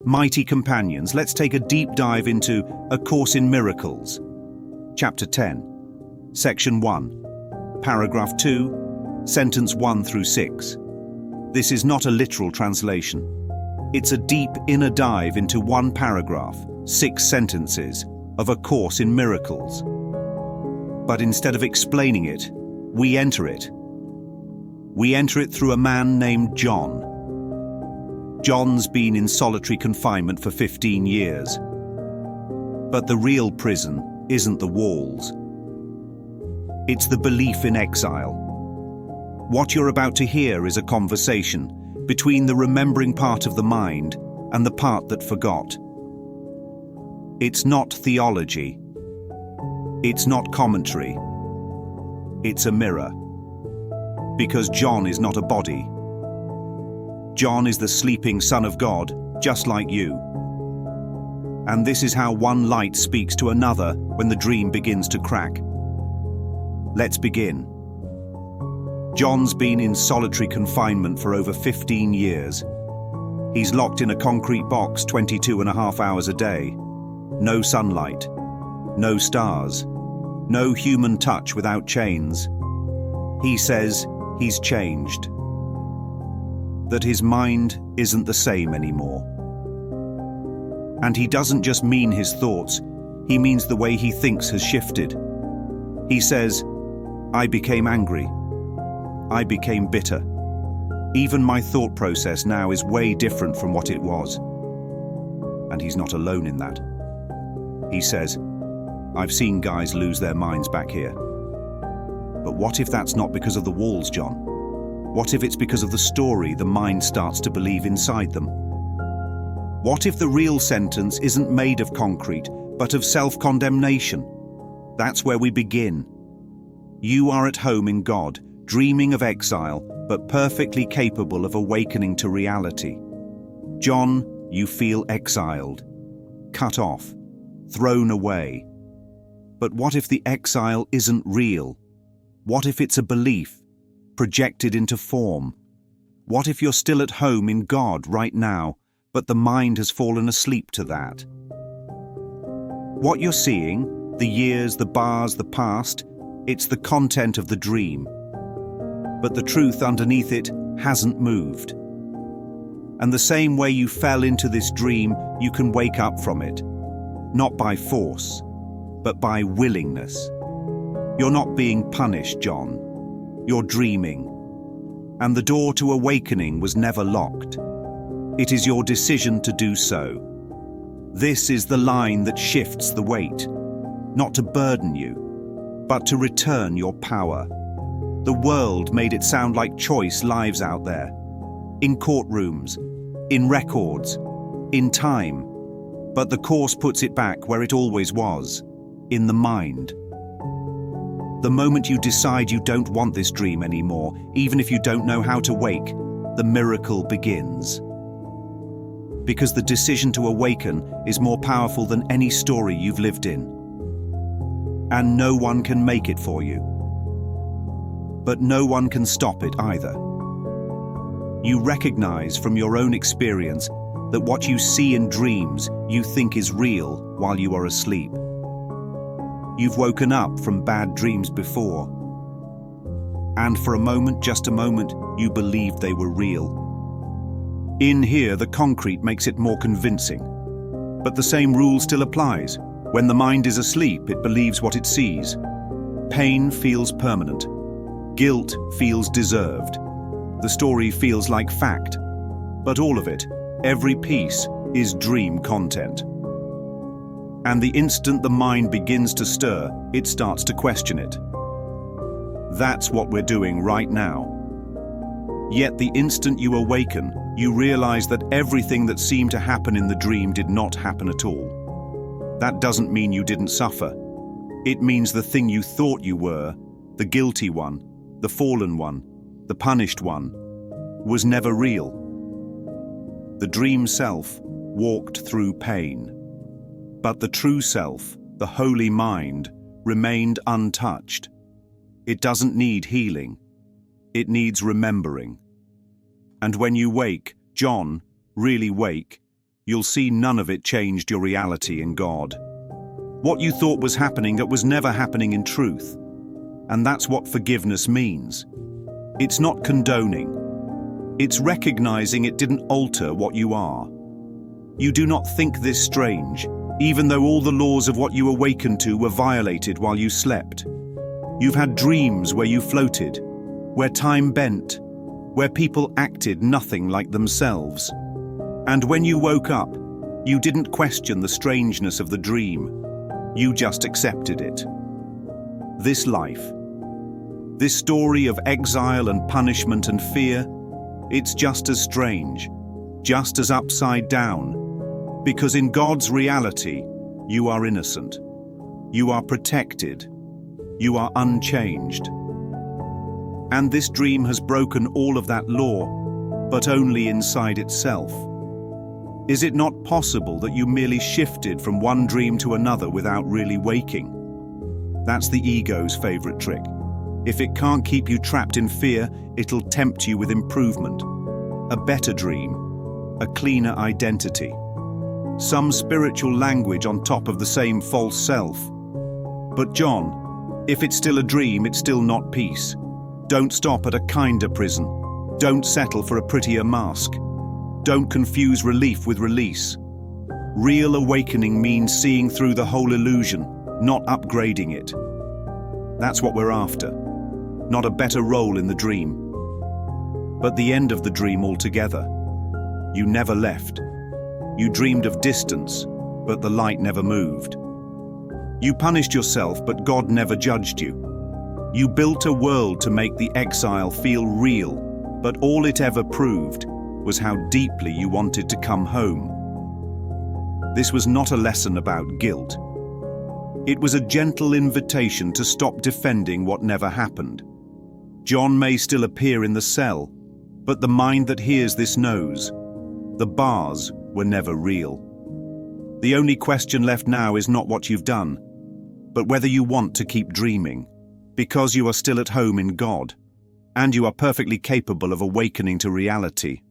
Mighty companions, let's take a deep dive into A Course in Miracles. Chapter 10, Section 1, Paragraph 2, Sentence 1 through 6. This is not a literal translation. It's a deep inner dive into one paragraph, 6 sentences, of A Course in Miracles. But instead of explaining it, we enter it. We enter it through a man named John. John's been in solitary confinement for 15 years. But the real prison isn't the walls. It's the belief in exile. What you're about to hear is a conversation between the remembering part of the mind and the part that forgot. It's not theology. It's not commentary. It's a mirror. Because John is not a body. John is the sleeping Son of God, just like you. And this is how one light speaks to another when the dream begins to crack. Let's begin. John's been in solitary confinement for over 15 years. He's locked in a concrete box 22.5 hours a day. No sunlight, no stars, no human touch without chains. He says he's changed. That his mind isn't the same anymore. And he doesn't just mean his thoughts, he means the way he thinks has shifted. He says, I became angry. I became bitter. Even my thought process now is way different from what it was. And he's not alone in that. He says, I've seen guys lose their minds back here. But what if that's not because of the walls, John? What if it's because of the story the mind starts to believe inside them? What if the real sentence isn't made of concrete, but of self-condemnation? That's where we begin. You are at home in God, dreaming of exile, but perfectly capable of awakening to reality. John, you feel exiled, cut off, thrown away. But what if the exile isn't real? What if it's a belief, projected into form? What if you're still at home in God right now, but the mind has fallen asleep to that? What you're seeing, the years, the bars, the past, it's the content of the dream. But the truth underneath it hasn't moved. And the same way you fell into this dream, you can wake up from it. Not by force, but by willingness. You're not being punished, John. You're dreaming. And the door to awakening was never locked. It is your decision to do so. This is the line that shifts the weight, not to burden you, but to return your power. The world made it sound like choice lives out there, in courtrooms, in records, in time. But the Course puts it back where it always was, in the mind. The moment you decide you don't want this dream anymore, even if you don't know how to wake, the miracle begins. Because the decision to awaken is more powerful than any story you've lived in. And no one can make it for you. But no one can stop it either. You recognize from your own experience that what you see in dreams you think is real while you are asleep. You've woken up from bad dreams before. And for a moment, just a moment, you believed they were real. In here, the concrete makes it more convincing. But the same rule still applies. When the mind is asleep, it believes what it sees. Pain feels permanent. Guilt feels deserved. The story feels like fact. But all of it, every piece, is dream content. And the instant the mind begins to stir, it starts to question it. That's what we're doing right now. Yet the instant you awaken, you realize that everything that seemed to happen in the dream did not happen at all. That doesn't mean you didn't suffer. It means the thing you thought you were, the guilty one, the fallen one, the punished one, was never real. The dream self walked through pain. But the true self, the holy mind, remained untouched. It doesn't need healing. It needs remembering. And when you wake, John, really wake, you'll see none of it changed your reality in God. What you thought was happening, it was never happening in truth. And that's what forgiveness means. It's not condoning. It's recognizing it didn't alter what you are. You do not think this strange, even though all the laws of what you awakened to were violated while you slept. You've had dreams where you floated, where time bent, where people acted nothing like themselves. And when you woke up, you didn't question the strangeness of the dream. You just accepted it. This life, this story of exile and punishment and fear, it's just as strange, just as upside down. Because in God's reality, you are innocent. You are protected. You are unchanged. And this dream has broken all of that law, but only inside itself. Is it not possible that you merely shifted from one dream to another without really waking? That's the ego's favorite trick. If it can't keep you trapped in fear, it'll tempt you with improvement. A better dream, a cleaner identity. Some spiritual language on top of the same false self. But John, if it's still a dream, it's still not peace. Don't stop at a kinder prison. Don't settle for a prettier mask. Don't confuse relief with release. Real awakening means seeing through the whole illusion, not upgrading it. That's what we're after. Not a better role in the dream, but the end of the dream altogether. You never left. You dreamed of distance, but the light never moved. You punished yourself, but God never judged you. You built a world to make the exile feel real, but all it ever proved was how deeply you wanted to come home. This was not a lesson about guilt. It was a gentle invitation to stop defending what never happened. John may still appear in the cell, but the mind that hears this knows. The bars were never real. The only question left now is not what you've done, but whether you want to keep dreaming, because you are still at home in God, and you are perfectly capable of awakening to reality.